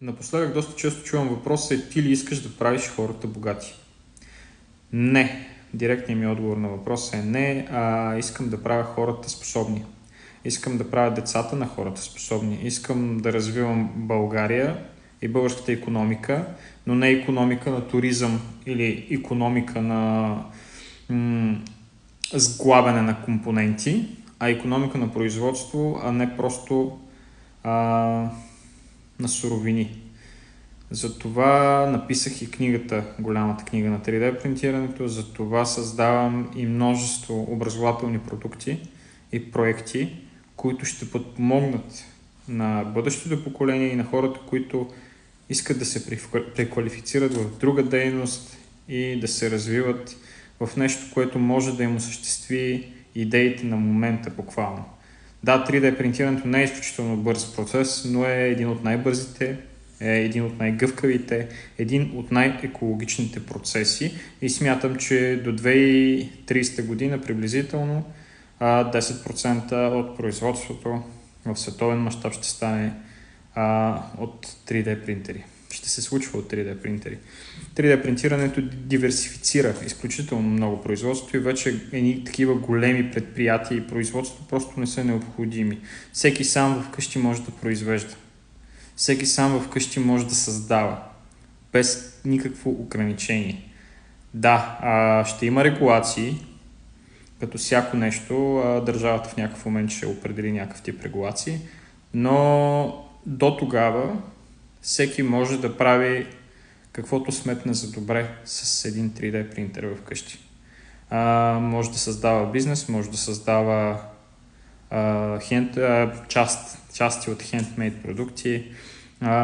Напоследък доста често чувам въпроса: ти ли искаш да правиш хората богати? Не. Директният ми отговор на въпроса е не, искам да правя хората способни. Искам да правя децата на хората способни. Искам да развивам България и българската икономика, но не икономика на туризъм или икономика на сглабяне на компоненти, а икономика на производство, а не просто на суровини. Затова написах и книгата, голямата книга на 3D принтирането, затова създавам и множество образователни продукти и проекти, които ще подпомогнат на бъдещото поколение и на хората, които искат да се преквалифицират в друга дейност и да се развиват в нещо, което може да им осъществи идеите на момента буквално. Да, 3D принтирането не е изключително бърз процес, но е един от най-бързите, е един от най-гъвкавите, един от най-екологичните процеси и смятам, че до 2030 година приблизително 10% от производството в световен мащаб ще стане от 3D принтери. Ще се случва от 3D принтери. 3D принтирането диверсифицира изключително много производство и вече едни такива големи предприятия и производства просто не са необходими. Всеки сам вкъщи може да произвежда. Всеки сам вкъщи може да създава, без никакво ограничение. Да, ще има регулации, като всяко нещо, държавата в някакъв момент ще определи някакъв тип регулации, но до тогава всеки може да прави каквото сметне за добре с един 3D принтер вкъщи. Може да създава бизнес, може да създава части от хендмейд продукти,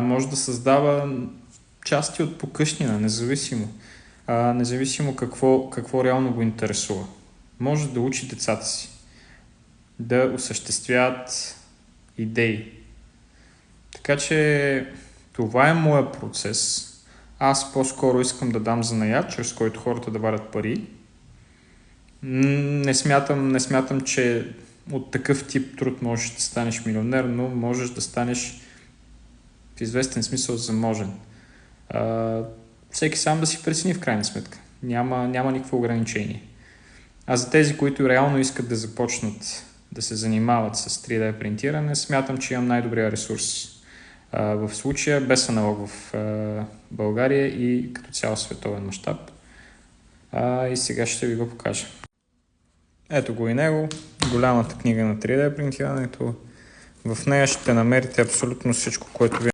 може да създава части от покъщнина, независимо какво реално го интересува. Може да учи децата си да осъществяват идеи. Така че това е моя процес. Аз по-скоро искам да дам занаят, чрез който хората да вадят пари. Не смятам, че от такъв тип труд можеш да станеш милионер, но можеш да станеш в известен смисъл заможен. Всеки сам да си прецени в крайна сметка. Няма никакво ограничение. А за тези, които реално искат да започнат да се занимават с 3D принтиране, смятам, че имам най-добрия ресурс в случая, без аналог в България и като цяло световен мащаб. И сега ще ви го покажа. Ето го и него, голямата книга на 3D принтирането. В нея ще намерите абсолютно всичко, което ви